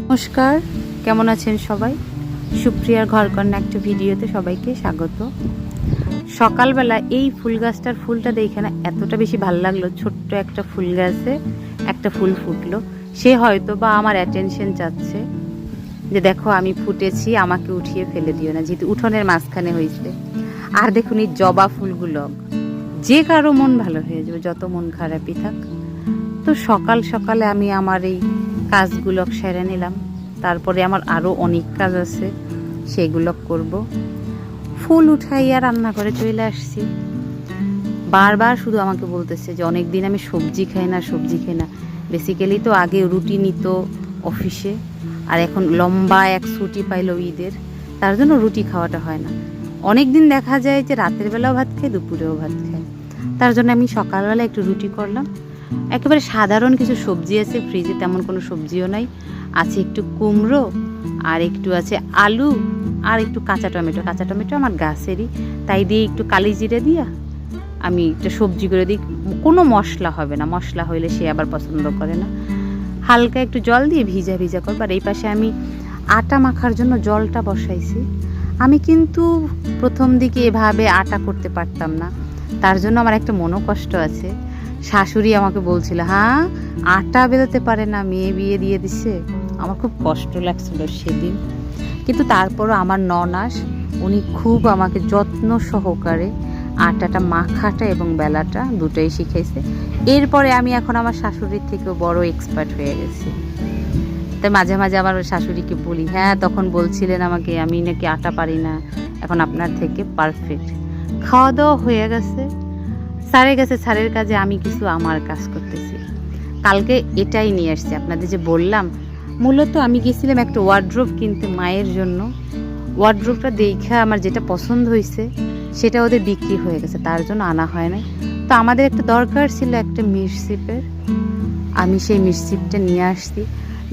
নমস্কার, কেমন আছেন সবাই? সুপ্রিয়ার ঘরকন্যা একটা ভিডিওতে সবাইকে স্বাগত। সকালবেলা এই ফুল গাছটার ফুলটা দেখে না এতটা বেশি ভালো লাগলো। ছোট্ট একটা ফুল গাছে একটা ফুল ফুটলো। সে হয়তো বা আমার অ্যাটেনশন চাচ্ছে যে দেখো আমি ফুটেছি, আমাকে উঠিয়ে ফেলে দিও না, যেহেতু উঠোনের মাঝখানে হয়েছে। আর দেখুন এই জবা ফুলগুলো, যে কারো মন ভালো হয়ে যাবে, যত মন খারাপই থাক। তো সকাল সকালে আমি আমার এই কাজগুলো সেরে নিলাম। তারপরে আমার আরও অনেক কাজ আছে, সেগুলো করব। ফুল উঠাইয়া রান্না করে চলে আসছি। বারবার শুধু আমাকে বলতেছে যে অনেক দিন আমি সবজি খাই না, সবজি খাই না। বেসিক্যালি তো আগে রুটি নিত অফিসে, আর এখন লম্বা এক ছুটি পাইল ঈদের, তার জন্য রুটি খাওয়াটা হয় না। অনেক দিন দেখা যায় যে রাতের বেলাও ভাত খাই, দুপুরেও ভাত খাই। তার জন্য আমি সকালবেলা একটু রুটি করলাম। একেবারে সাধারণ কিছু সবজি আছে ফ্রিজে, তেমন কোনো সবজিও নাই। আছে একটু কুমড়ো, আর একটু আছে আলু, আর একটু কাঁচা টমেটো। কাঁচা টমেটো আমার গাছেরই, তাই দিয়ে একটু কালি জিরে দিয়া আমি একটা সবজি করে দিই। কোনো মশলা হবে না, মশলা হইলে সে আবার পছন্দ করে না। হালকা একটু জল দিয়ে ভিজা ভিজা করবো। আর এই পাশে আমি আটা মাখার জন্য জলটা বসাইছি। আমি কিন্তু প্রথম দিকে এভাবে আটা করতে পারতাম না, তার জন্য আমার একটা মনোকষ্ট আছে। শাশুড়ি আমাকে বলছিল, হ্যাঁ আটা বেরোতে পারে না, মেয়ে বিয়ে দিয়ে দিছে। আমার খুব কষ্ট লাগছিল সেদিন, কিন্তু তারপরও আমার ননাস উনি খুব আমাকে যত্ন সহকারে আটাটা মাখাটা এবং বেলাটা দুটোই শিখাইছে। এরপরে আমি এখন আমার শাশুড়ির থেকেও বড় এক্সপার্ট হয়ে গেছি। তাই মাঝে মাঝে আমার শাশুড়িকে বলি, হ্যাঁ তখন বলছিলেন আমাকে আমি নাকি আটা পারি না, এখন আপনার থেকে পারফেক্ট। খাওয়া দাওয়া হয়ে গেছে, স্যারের কাজে আমি কিছু আমার কাজ করতেছি। কালকে এটাই নিয়ে আসছি আপনাদের যে বললাম। মূলত আমি গেছিলাম একটা ওয়ার্ড্রোব কিনতে মায়ের জন্য। ওয়ার্ড্রোবটা দেখা আমার যেটা পছন্দ হয়েছে সেটা ওদের বিক্রি হয়ে গেছে, তার জন্য আনা হয় নাই। তো আমাদের একটা দরকার ছিল একটা মিরসিপের, আমি সেই মিরসিপটা নিয়ে আসছি।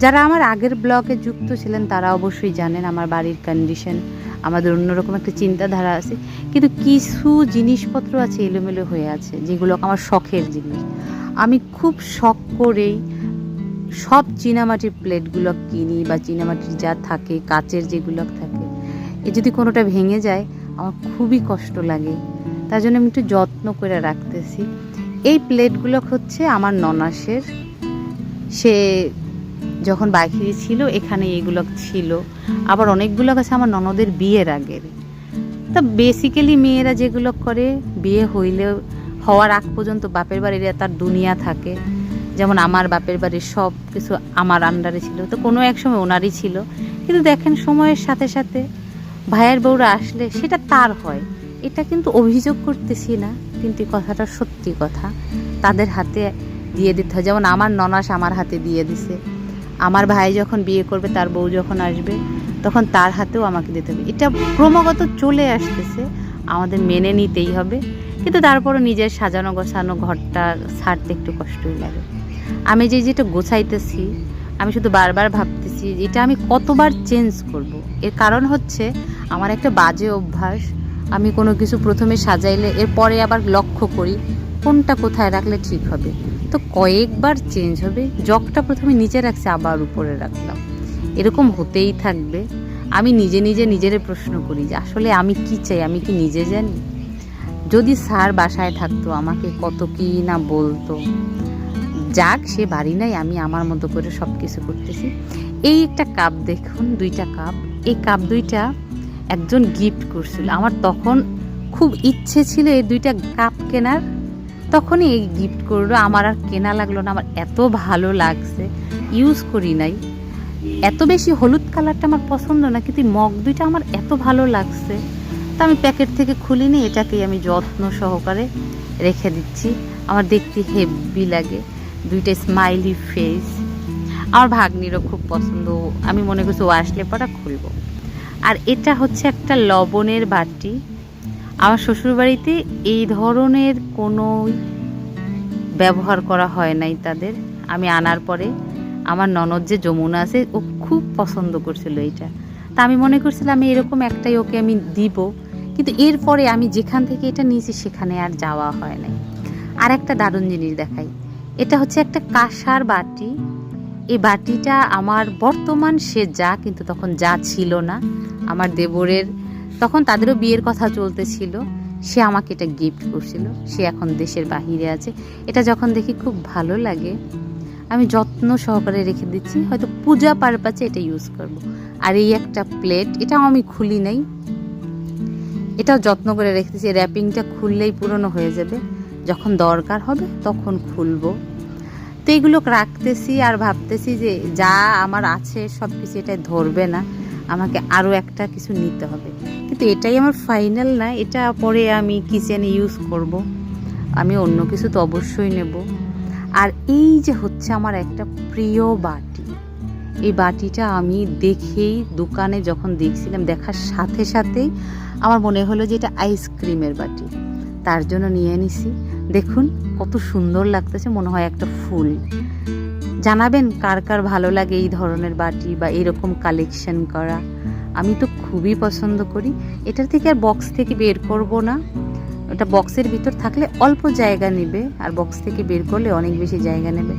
যারা আমার আগের ব্লগে যুক্ত ছিলেন তারা অবশ্যই জানেন আমার বাড়ির কন্ডিশন, আমাদের অন্যরকম একটা চিন্তাধারা আছে। কিন্তু কিছু জিনিসপত্র আছে এলোমেলো হয়ে আছে, যেগুলো আমার শখের জিনিস। আমি খুব শখ করেই সব চীনামাটির প্লেটগুলো কিনি, বা চীনামাটির যা থাকে, কাচের যেগুলো থাকে, এ যদি কোনোটা ভেঙে যায় আমার খুবই কষ্ট লাগে। তার জন্য আমি একটু যত্ন করে রাখতেছি। এই প্লেটগুলো হচ্ছে আমার ননাসের, সে যখন বাহিরে ছিল এখানে এগুলো ছিল। আবার অনেকগুলো আছে আমার ননদের বিয়ের আগের। তা বেসিক্যালি মেয়েরা যেগুলো করে বিয়ে হওয়ার আগ পর্যন্ত বাপের বাড়ির তার দুনিয়া থাকে। যেমন আমার বাপের বাড়ির সব কিছু আমার আন্ডারে ছিল, তো কোনো এক সময় ওনারই ছিল। কিন্তু দেখেন সময়ের সাথে সাথে ভাইয়ের বউরা আসলে সেটা তার হয়। এটা কিন্তু অভিযোগ করতেছি না, কিন্তু কথাটা সত্যি কথা। তাদের হাতে দিয়ে দিতে হয়। যেমন আমার ননাস আমার হাতে দিয়ে দিছে, আমার ভাই যখন বিয়ে করবে, তার বউ যখন আসবে, তখন তার হাতেও আমাকে দিতে হবে। এটা ক্রমাগত চলে আসতেছে, আমাদের মেনে নিতেই হবে। কিন্তু তারপরও নিজের সাজানো গোছানো ঘরটা ছাড়তে একটু কষ্টই লাগে। আমি যেটা গোছাইতেছি, আমি শুধু বারবার ভাবতেছি এটা আমি কতবার চেঞ্জ করব। এর কারণ হচ্ছে আমার একটা বাজে অভ্যাস, আমি কোনো কিছু প্রথমে সাজাইলে এরপরে আবার লক্ষ্য করি কোনটা কোথায় রাখলে ঠিক হবে। তো কয়েকবার চেঞ্জ হবে, জগটা প্রথমে নিচে রাখছি আবার উপরে রাখলাম, এরকম হতেই থাকবে। আমি নিজেরে প্রশ্ন করি যে আসলে আমি কি চাই, আমি কি নিজে জানি? যদি স্যার বাসায় থাকতো আমাকে কত কি না বলতো। যাক, সে বাড়ি নাই, আমি আমার মতো করে সব কিছু করতেছি। এই একটা কাপ দেখুন, দুইটা কাপ, এই কাপ দুইটা একজন গিফট করছিল। আমার তখন খুব ইচ্ছে ছিল এই দুইটা কাপ কেনার, তখনই এই গিফট করলো। আমার আর কেনা লাগলো না, আমার এত ভালো লাগছে। ইউজ করি নাই, এত বেশি হলুদ কালারটা আমার পছন্দ না, কিন্তু মগ দুইটা আমার এত ভালো লাগছে, তা আমি প্যাকেট থেকে খুলিনি, এটাকেই আমি যত্ন সহকারে রেখে দিচ্ছি। আমার দেখতে হেভি লাগে, দুইটা স্মাইলি ফেস। আমার ভাগ্নিরও খুব পছন্দ, আমি মনে করছি ও আসলে পরে খুলবো। আর এটা হচ্ছে একটা লবণের বাটি। আমার শ্বশুরবাড়িতে এই ধরনের কোনো ব্যবহার করা হয় নাই তাদের। আমি আনার পরে আমার ননদ যে যমুনা আছে, ও খুব পছন্দ করছিল এইটা। তা আমি মনে করছিলাম আমি এরকম একটাই ওকে আমি দিব, কিন্তু এরপরে আমি যেখান থেকে এটা নিয়েছি সেখানে আর যাওয়া হয় নাই। আর একটা দারুণ জিনিস দেখাই, এটা হচ্ছে একটা কাঁসার বাটি। এই বাটিটা আমার বর্তমান সে যা, কিন্তু তখন যা ছিল না, আমার দেবরের তখন তাদেরও বিয়ের কথা চলতেছিল, সে আমাকে এটা গিফট করছিল। সে এখন দেশের বাহিরে আছে। এটা যখন দেখি খুব ভালো লাগে, আমি যত্ন সহকারে রেখে দিচ্ছি, হয়তো পূজা পারপাসে এটা ইউজ করব। আর এই একটা প্লেট, এটাও আমি খুলি নাই, এটাও যত্ন করে রেখেছি। র্যাপিংটা খুললেই পুরনো হয়ে যাবে, যখন দরকার হবে তখন খুলবো। তো এগুলো রাখতেছি আর ভাবতেছি যে যা আমার আছে সব কিছু এটাই ধরবে না, আমাকে আরও একটা কিছু নিতে হবে। কিন্তু এটাই আমার ফাইনাল না, এটা পরে আমি কিচেনে ইউজ করব, আমি অন্য কিছু তো অবশ্যই নেব। আর এই যে হচ্ছে আমার একটা প্রিয় বাটি, এই বাটিটা আমি দেখেই দোকানে যখন দেখছিলাম, দেখার সাথে সাথেই আমার মনে হলো যে এটা আইসক্রিমের বাটি, তার জন্য নিয়ে নিছি। দেখুন কত সুন্দর লাগতেছে, মনে হয় একটা ফুল। জানাবেন কার কার ভালো লাগে এই ধরনের বাটি বা এরকম কালেকশন করা। আমি তো খুবই পছন্দ করি। এটার থেকে আর বক্স থেকে বের করব না, ওটা বক্সের ভিতর থাকলে অল্প জায়গা নেবে, আর বক্স থেকে বের করলে অনেক বেশি জায়গা নেবে।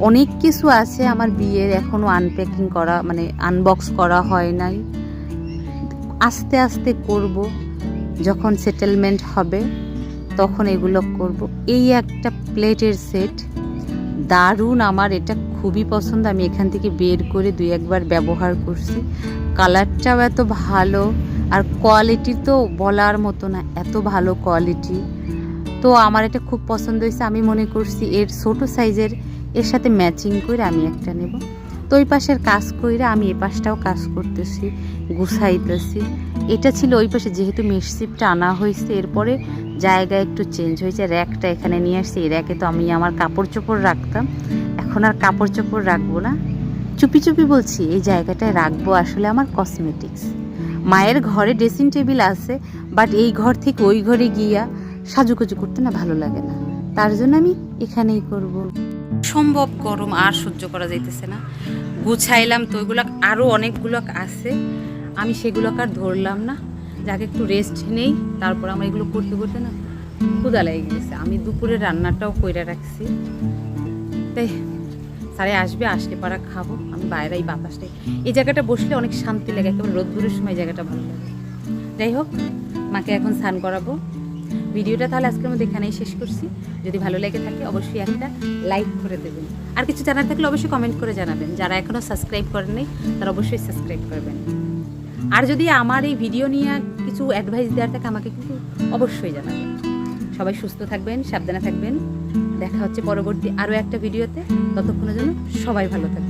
অনেক কিছু আছে আমার বিয়ের, এখনও আনপ্যাকিং করা, মানে আনবক্স করা হয় নাই, আস্তে আস্তে করব, যখন সেটেলমেন্ট হবে তখন এগুলো করব। এই একটা প্লেটের সেট দারুণ, আমার এটা খুবই পছন্দ। আমি এখান থেকে বের করে 2-1 বার ব্যবহার করছি, কালারটাও এত ভালো, আর কোয়ালিটি তো বলার মতো না, এত ভালো কোয়ালিটি। তো আমার এটা খুব পছন্দ হয়েছে। আমি মনে করছি এর ছোটো সাইজের এর সাথে ম্যাচিং করে আমি একটা নেব। তো ওই পাশের কাজ কইরা আমি এ পাশটাও কাজ করতেছি, গুছাইতেছি। এটা ছিল ওই পাশে, যেহেতু মেশশিপটা আনা হয়েছে, এরপরে জায়গা একটু চেঞ্জ হয়েছে, র্যাকটা এখানে নিয়ে আসছি। এই র্যাকে তো আমি আমার কাপড় চোপড় রাখতাম, এখন আর কাপড় চোপড় রাখবো না, চুপি চুপি বলছি এই জায়গাটায় রাখবো আসলে আমার কসমেটিক্স। মায়ের ঘরে ড্রেসিং টেবিল আছে, বাট এই ঘর থেকে ওই ঘরে গিয়া সাজুগুজু করতে না ভালো লাগে না, তার জন্য আমি এখানেই করব। সম্ভব গরম আর সহ্য করা যাইতেছে না, গুছাইলাম তো ওইগুলো আরও অনেকগুলো আছে, আমি সেগুলোকে আর ধরলাম না, যাকে একটু রেস্ট নেই। তারপর আমার এগুলো করতে করতে না ক্ষুধা লেগে গেছে। আমি দুপুরে রান্নাটাও কইরা রাখছি, তাই স্যারে আসবে, আসলে পারা খাবো। আমি বাইরে এই বাতাসটাই, এই জায়গাটা বসলে অনেক শান্তি লাগে, একেবারে রোদ্দুরের সময় জায়গাটা ভালো লাগে। যাই হোক, মাকে এখন স্নান করাবো। ভিডিওটা তাহলে আজকের মধ্যে এখানেই শেষ করছি। যদি ভালো লেগে থাকে অবশ্যই একটা লাইক করে দেবেন, আর কিছু জানার থাকলে অবশ্যই কমেন্ট করে জানাবেন। যারা এখনও সাবস্ক্রাইব করেন নাই তারা অবশ্যই সাবস্ক্রাইব করবেন। আর যদি আমার এই ভিডিও নিয়ে কিছু অ্যাডভাইস দেওয়ার থাকে আমাকে কিন্তু অবশ্যই জানাবেন। সবাই সুস্থ থাকবেন, সাবধানে থাকবেন। দেখা হচ্ছে পরবর্তী আরও একটা ভিডিওতে, ততক্ষণের জন্য সবাই ভালো থাকবেন।